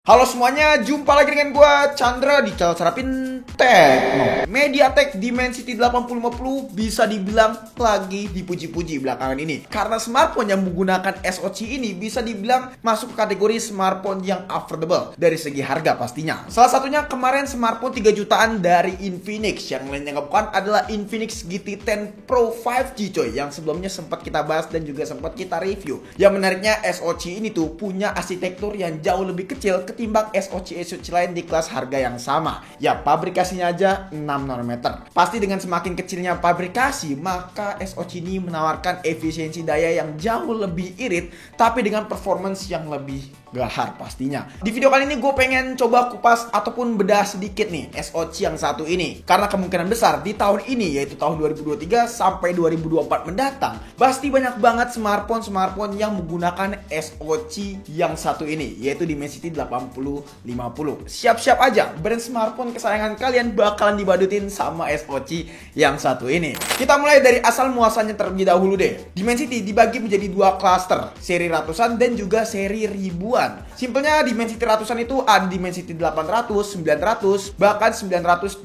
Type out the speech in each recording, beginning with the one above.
Halo semuanya, jumpa lagi dengan gua Chandra di channel Serapin Tekno. MediaTek Dimensity 8050 bisa dibilang lagi dipuji-puji belakangan ini karena smartphone yang menggunakan SoC ini bisa dibilang masuk ke kategori smartphone yang affordable dari segi harga pastinya. Salah satunya kemarin smartphone 3 jutaan dari Infinix, yang lainnya bukan adalah Infinix GT10 Pro 5G coy, yang sebelumnya sempat kita bahas dan juga sempat kita review. Yang menariknya SoC ini tuh punya arsitektur yang jauh lebih kecil ketimbang SoC lain di kelas harga yang sama. Ya, pabrikasinya aja 6 nanometer. Pasti dengan semakin kecilnya pabrikasi, maka SoC ini menawarkan efisiensi daya yang jauh lebih irit, tapi dengan performance yang lebih gahar pastinya. Di video kali ini gue pengen coba kupas ataupun bedah sedikit nih SoC yang satu ini, karena kemungkinan besar di tahun ini, yaitu tahun 2023 sampai 2024 mendatang, pasti banyak banget smartphone yang menggunakan SoC yang satu ini, yaitu Dimensity 8050. Siap-siap aja, brand smartphone kesayangan kalian bakalan dibadutin sama SoC yang satu ini. Kita mulai dari asal muasalnya terlebih dahulu deh. Dimensity dibagi menjadi dua klaster, seri ratusan dan juga seri ribuan. Simpelnya Dimensity ratusan itu ada Dimensity 800, 900, bahkan 920.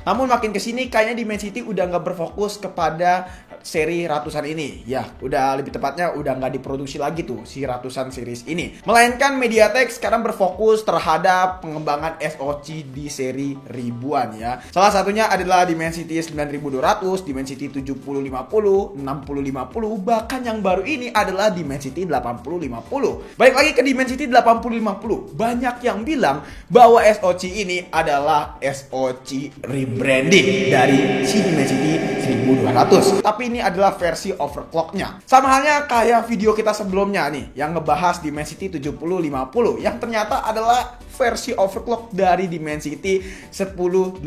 Namun makin kesini kayaknya Dimensity udah nggak berfokus kepada seri ratusan ini. Ya, udah lebih tepatnya udah nggak diproduksi lagi tuh si ratusan series ini. Melainkan MediaTek sekarang berfokus terhadap pengembangan SoC di seri ribuan ya. Salah satunya adalah Dimensity 9200, Dimensity 7050, 6050, bahkan yang baru ini adalah Dimensity 8050. Balik lagi ke Dimensity 8050. Banyak yang bilang bahwa SoC ini adalah SoC rebranding dari si Dimensity 1200. Tapi ini adalah versi overclocknya. Sama halnya kayak video kita sebelumnya nih, yang ngebahas Dimensity 7050, yang ternyata adalah versi overclock dari Dimensity 1080.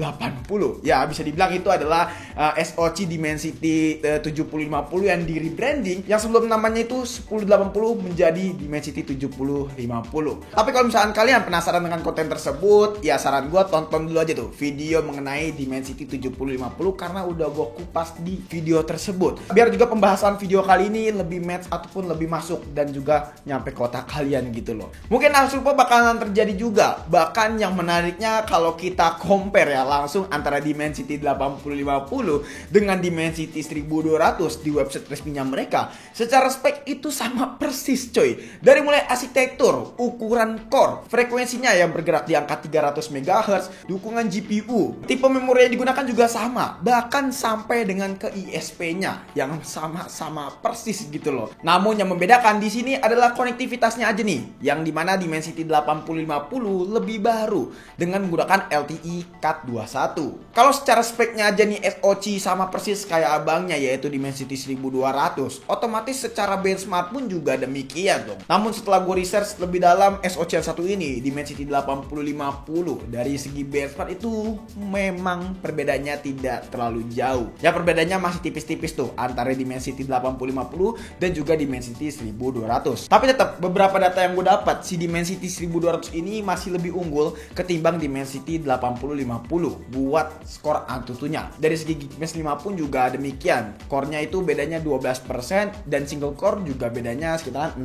Ya, bisa dibilang itu adalah SoC Dimensity 7050 yang di rebranding, yang sebelum namanya itu 1080 menjadi Dimensity 7050. Tapi kalau misalkan kalian penasaran dengan konten tersebut, ya saran gue tonton dulu aja tuh video mengenai Dimensity 7050, karena udah gue kupas di video tersebut. Biar juga pembahasan video kali ini lebih match ataupun lebih masuk dan juga nyampe ke otak kalian gitu loh. Mungkin hal serupa bakalan terjadi juga. Bahkan yang menariknya kalau kita compare ya langsung antara Dimensity 8050 dengan Dimensity 1200 di website resminya mereka, secara spek itu sama persis coy. Dari mulai arsitektur, ukuran core, frekuensinya yang bergerak di angka 300 MHz, dukungan GPU, tipe memori yang digunakan juga sama, bahkan sampai dengan ke ISP-nya yang sama-sama persis gitu loh. Namun yang membedakan di sini adalah konektivitasnya aja nih, yang dimana Dimensity 8050 lebih baru dengan menggunakan LTE Cat 21. Kalau secara speknya aja nih SoC sama persis kayak abangnya, yaitu Dimensity 1200, otomatis secara benchmark pun juga demikian dong. Namun setelah gue research lebih dalam, SoC yang satu ini Dimensity 8050 dari segi benchmark itu memang perbedaannya tidak terlalu jauh. Ya, perbedaannya masih tipis-tipis tuh antara Dimensity 8050 dan juga Dimensity 1200. Tapi tetap beberapa data yang gue dapat, si Dimensity 1200 ini masih lebih unggul ketimbang Dimensity 8050 buat skor Antutunya. Dari segi Geekbench 5 pun juga demikian. Core-nya itu bedanya 12% dan single core juga bedanya sekitar 6%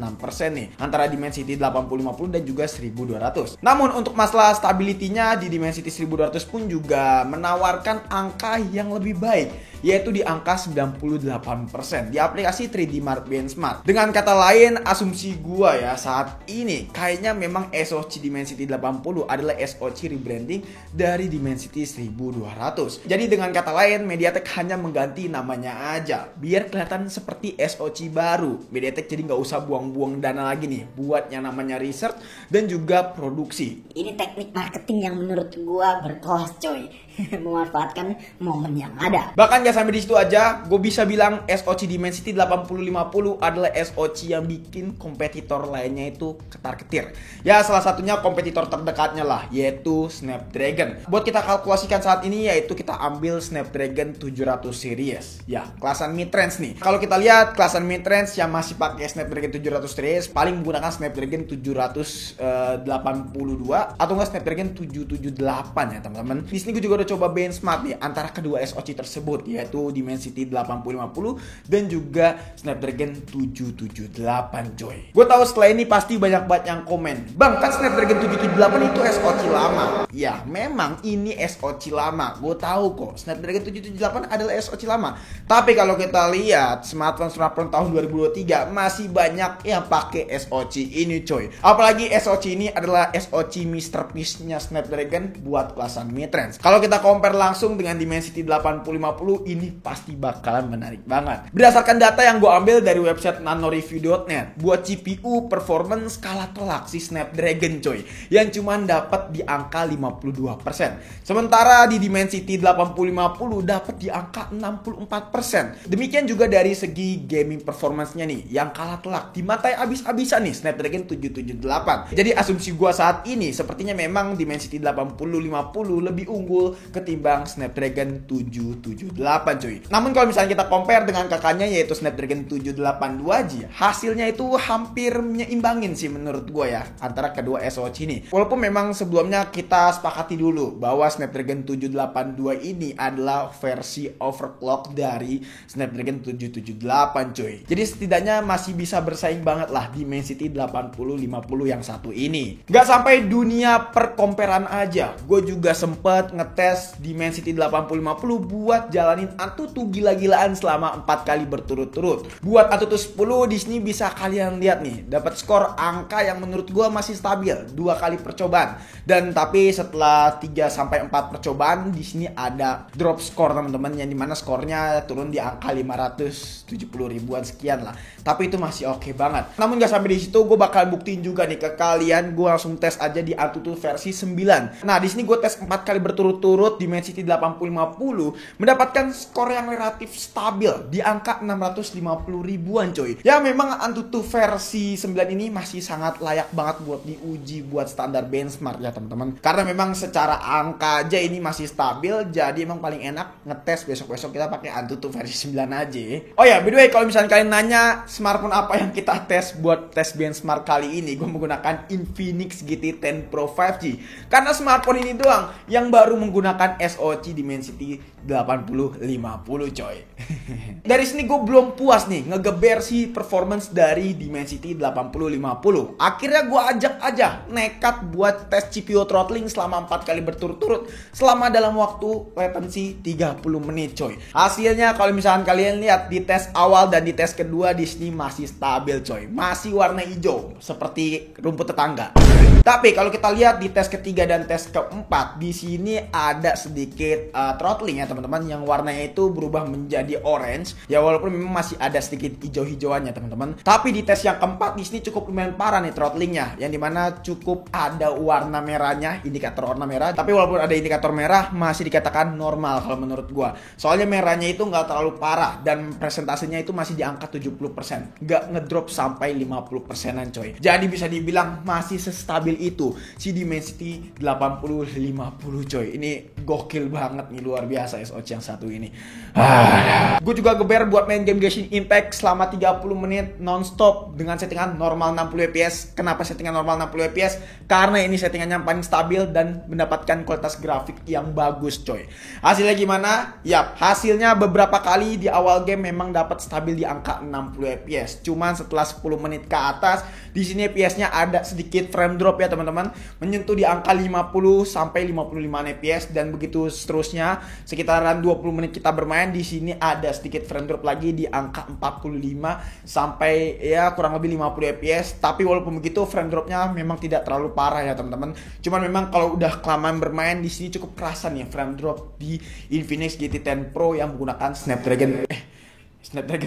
nih antara Dimensity 8050 dan juga 1200. Namun untuk masalah stability-nya di Dimensity 1200 pun juga menawarkan angka yang lebih baik, yaitu di angka 98% di aplikasi 3D Mark Benchmark. Dengan kata lain, asumsi gua ya saat ini kayaknya memang SoC Dimensity 80 adalah SoC rebranding dari Dimensity 1200. Jadi dengan kata lain, MediaTek hanya mengganti namanya aja biar kelihatan seperti SoC baru. MediaTek jadi nggak usah buang-buang dana lagi nih buat yang namanya research dan juga produksi. Ini teknik marketing yang menurut gua berkelas coy. Memanfaatkan momen yang ada. Bahkan gak sampai di situ aja, gue bisa bilang SoC Dimensity 8050 adalah SoC yang bikin kompetitor lainnya itu ketar-ketir. Ya, salah satunya kompetitor terdekatnya lah, yaitu Snapdragon. Buat kita kalkulasikan saat ini, yaitu kita ambil Snapdragon 700 series. Ya, kelasan mid-range nih. Kalau kita lihat kelasan mid-range yang masih pakai Snapdragon 700 series paling menggunakan Snapdragon 782 atau enggak Snapdragon 778 ya teman-teman. Di sini gue juga udah coba benchmark nih antara kedua SoC tersebut, yaitu Dimensity 8050 dan juga Snapdragon 778 coy. Gue tahu setelah ini pasti banyak banget yang komen, "Bang, kan Snapdragon 778 itu SoC lama." Ya, memang ini SoC lama. Gue tahu kok, Snapdragon 778 adalah SoC lama. Tapi kalau kita lihat smartphone tahun 2023 masih banyak yang pakai SoC ini coy. Apalagi SoC ini adalah SoC masterpiece-nya Snapdragon buat kelasan mid-range. Kalau kita compare langsung dengan Dimensity 8050, ini pasti bakalan menarik banget. Berdasarkan data yang gue ambil dari website nanoreview.net, buat CPU performance kalah telak si Snapdragon coy, yang cuman dapat di angka 52%. Sementara di Dimensity 8050 dapat di angka 64%. Demikian juga dari segi gaming performance-nya nih, yang kalah telak, dimatai abis-abisan nih Snapdragon 778. Jadi asumsi gua saat ini sepertinya memang Dimensity 8050 lebih unggul ketimbang Snapdragon 778 cuy. Namun kalau misalnya kita compare dengan kakaknya yaitu Snapdragon 782G, hasilnya itu hampir menyeimbangin sih menurut gua ya antara kedua SoC ini. Walaupun memang sebelumnya kita sepakati dulu bahwa Snapdragon 782 ini adalah versi overclock dari Snapdragon 778 cuy. Jadi setidaknya masih bisa bersaing banget lah Dimensity 8050 yang satu ini. Gak sampai dunia perkomperan aja, gue juga sempet ngetes Dimensity 8050 buat jalanin Antutu gila-gilaan selama 4 kali berturut-turut. Buat Antutu 10 di sini bisa kalian lihat nih, dapat skor angka yang menurut gue masih stabil 2 kali percobaan. Dan tapi setelah 3 sampai 4 percobaan di sini ada drop skor teman-teman, yang dimana skornya turun di angka 570 ribuan sekian lah. Tapi itu masih oke banget. Namun gak sampai di situ, gue bakal buktiin juga nih ke kalian. Gue langsung tes aja di Antutu versi 9. Nah, di sini gue tes 4 kali berturut-turut Dimensity 8050 mendapatkan skor yang relatif stabil di angka 650 ribuan coy. Ya memang Antutu versi 9 ini masih sangat layak banget buat diuji buat standar benchmark ya teman-teman. Karena memang secara angka aja ini masih stabil, jadi emang paling enak ngetes besok-besok kita pakai Antutu versi 9 aja. Oh ya, by the way, kalau misalnya kalian nanya smartphone apa yang kita tes buat tes benchmark kali ini, gue menggunakan Infinix GT10 Pro 5G. Karena smartphone ini doang yang baru menggunakan SoC Dimensity 8050 coy. Dari sini gue belum puas nih ngegeber si performance dari Dimensity 8050. Akhirnya gue ajak aja nekat buat tes CPU throttling selama 4 kali berturut-turut selama dalam waktu latency 30 menit coy. Hasilnya kalau misalkan kalian lihat di tes awal dan di tes kedua, di sini masih stabil coy. Masih warna hijau seperti rumput tetangga. Tapi kalau kita lihat di tes ketiga dan tes keempat, di sini ada sedikit throttling ya teman-teman, yang warnanya itu berubah menjadi orange. Ya walaupun memang masih ada sedikit hijau-hijauannya teman-teman. Tapi di tes yang keempat di sini cukup lumayan parah nih throttlingnya, yang dimana cukup ada warna merahnya, indikator warna merah. Tapi walaupun ada indikator merah masih dikatakan normal kalau menurut gua. Soalnya merahnya itu nggak terlalu parah dan presentasenya itu masih di angka 70%, nggak ngedrop sampai 50%an coy. Jadi bisa dibilang masih sestabil itu si Dimensity 8050 coy. Ini gokil banget nih, luar biasa SoC yang satu ini. Gue juga geber buat main game Genshin Impact selama 30 menit nonstop dengan settingan normal 60 fps. Kenapa settingan normal 60 fps? Karena ini settingannya paling stabil dan mendapatkan kualitas grafik yang bagus coy. Hasilnya gimana? Yap, hasilnya beberapa kali di awal game memang dapat stabil di angka 60 fps. Cuman setelah 10 menit ke atas, di sini fps-nya ada sedikit frame drop ya teman-teman, menyentuh di angka 50 sampai 55 fps dan begitu seterusnya. Sekitaran 20 menit kita bermain, di sini ada sedikit frame drop lagi di angka 45 sampai ya kurang lebih 50 fps. Tapi walaupun begitu frame dropnya memang tidak terlalu parah ya teman-teman. Cuman memang kalau udah kelamaan bermain di sini cukup kerasa nih frame drop di Infinix GT10 Pro yang menggunakan Snapdragon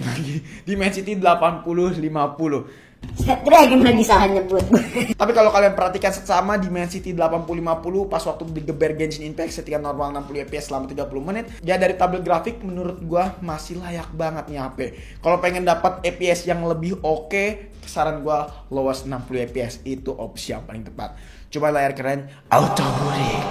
lagi Dimensity 8050. Snapdragon lagi salah nyebut. Tapi kalau kalian perhatikan seksama Dimensity 8050 pas waktu digeber Genshin Impact settingan normal 60 fps selama 30 menit, ya dari tabel grafik menurut gua masih layak banget nih HP. Kalau pengen dapat fps yang lebih oke, saran gua lowest 60 fps itu opsi yang paling tepat. Coba layar keren auto booting.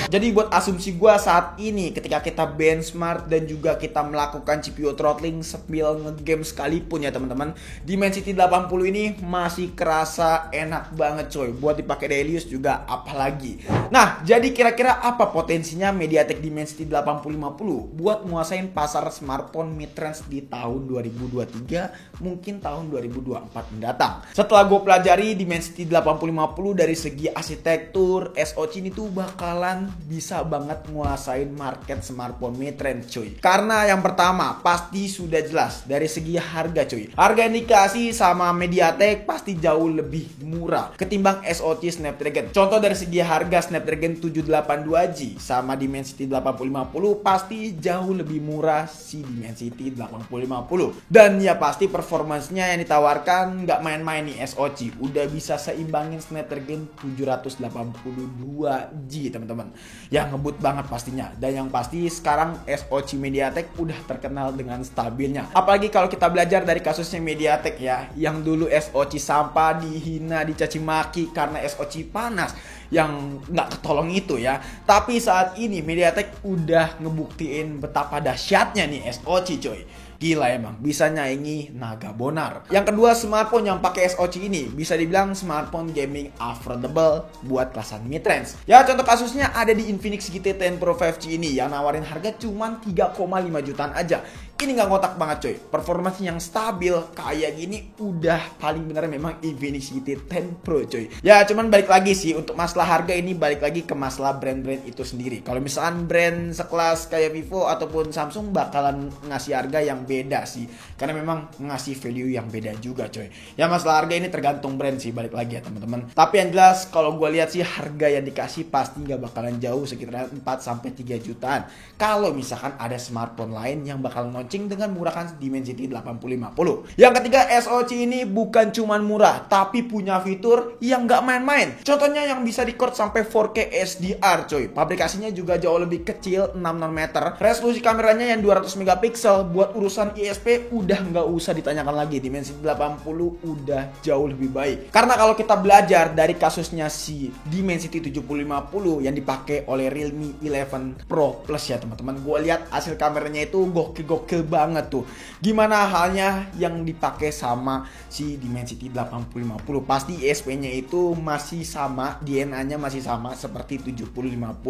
Jadi buat asumsi gue saat ini ketika kita benchmark dan juga kita melakukan CPU throttling sambil ngegame sekalipun ya teman-teman, Dimensity 80 ini masih kerasa enak banget coy. Buat dipakai daily use juga apalagi. Nah, jadi kira-kira apa potensinya MediaTek Dimensity 8050 buat nguasain pasar smartphone mid-range di tahun 2023, mungkin tahun 2024 mendatang. Setelah gue pelajari Dimensity 8050 dari segi arsitektur, SoC ini tuh bakalan bisa banget nguasain market smartphone mid-range cuy. Karena yang pertama pasti sudah jelas dari segi harga cuy. Harga yang dikasih sama MediaTek pasti jauh lebih murah ketimbang SoC Snapdragon. Contoh dari segi harga Snapdragon 782G sama Dimensity 8050 pasti jauh lebih murah si Dimensity 8050. Dan ya pasti performanya yang ditawarkan nggak main-main nih SoC. Udah bisa seimbangin Snapdragon 782G teman-teman. Yang ngebut banget pastinya. Dan yang pasti sekarang SoC MediaTek udah terkenal dengan stabilnya. Apalagi kalau kita belajar dari kasusnya MediaTek ya, yang dulu SoC sampah, dihina, dicaci maki karena SoC panas, yang nggak ketolong itu ya. Tapi saat ini MediaTek udah ngebuktiin betapa dahsyatnya nih SoC coy. Gila emang, bisa nyaingi naga bonar. Yang kedua, smartphone yang pakai SoC ini bisa dibilang smartphone gaming affordable buat kelasan mid-range. Ya contoh kasusnya ada di Infinix GT10 Pro 5G ini yang nawarin harga cuman 3,5 jutaan aja. Ini nggak ngotak banget coy. Performance yang stabil kayak gini udah paling bener memang Infinix GT10 Pro coy. Ya cuman balik lagi sih, untuk masalah harga ini balik lagi ke masalah brand-brand itu sendiri. Kalau misalkan brand sekelas kayak Vivo ataupun Samsung bakalan ngasih harga yang beda sih, karena memang ngasih value yang beda juga coy. Ya masalah harga ini tergantung brand sih, balik lagi ya teman-teman. Tapi yang jelas kalau gue lihat sih harga yang dikasih pasti nggak bakalan jauh, sekitar 4-3 jutaan. Kalau misalkan ada smartphone lain yang bakal launching dengan menggunakan Dimensity 8050. Yang ketiga, SoC ini bukan cuman murah tapi punya fitur yang nggak main-main. Contohnya yang bisa record sampai 4K SDR coy. Pabrikasinya juga jauh lebih kecil, 6 nanometer. Resolusi kameranya yang 200 megapiksel. Buat urusan ISP udah nggak usah ditanyakan lagi. Dimensity 80 udah jauh lebih baik. Karena kalau kita belajar dari kasusnya si Dimensity 7050 yang dipakai oleh Realme 11 Pro Plus ya teman-teman, gue lihat hasil kameranya itu gokil-gokil banget tuh. Gimana halnya yang dipakai sama si Dimensity 8050? Pasti ISP-nya itu masih sama, DNA-nya masih sama seperti 7050.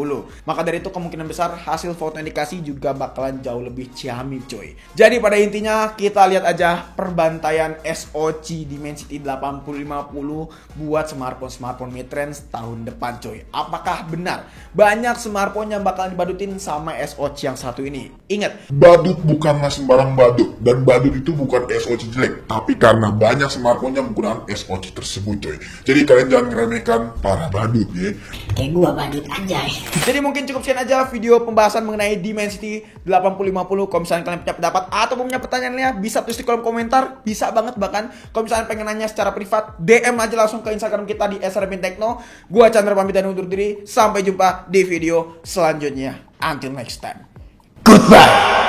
Maka dari itu kemungkinan besar hasil foto yang dikasih juga bakalan jauh lebih ciamik coy. Jadi pada intinya kita lihat aja perbantaian SoC Dimensity 8050 buat smartphone mid-range tahun depan coy. Apakah benar banyak smartphone yang bakalan dibadutin sama SoC yang satu ini? Ingat, Badut bukanlah sembarang badut, dan badut itu bukan SoC jelek, tapi karena banyak smartphone yang menggunakan SoC tersebut coy. Jadi kalian jangan ngeremehkan para badut ya. Kayak gua badut aja. Jadi mungkin cukup sekian aja video pembahasan mengenai Dimensity 8050. Kalau misalnya kalian punya pendapat atau punya pertanyaannya, bisa tulis di kolom komentar. Bisa banget bahkan. Kalau misalnya pengen nanya secara privat, DM aja langsung ke Instagram kita di @srpintekno. Gua Chandra pamit dan undur diri. Sampai jumpa di video selanjutnya. Until next time. Goodbye.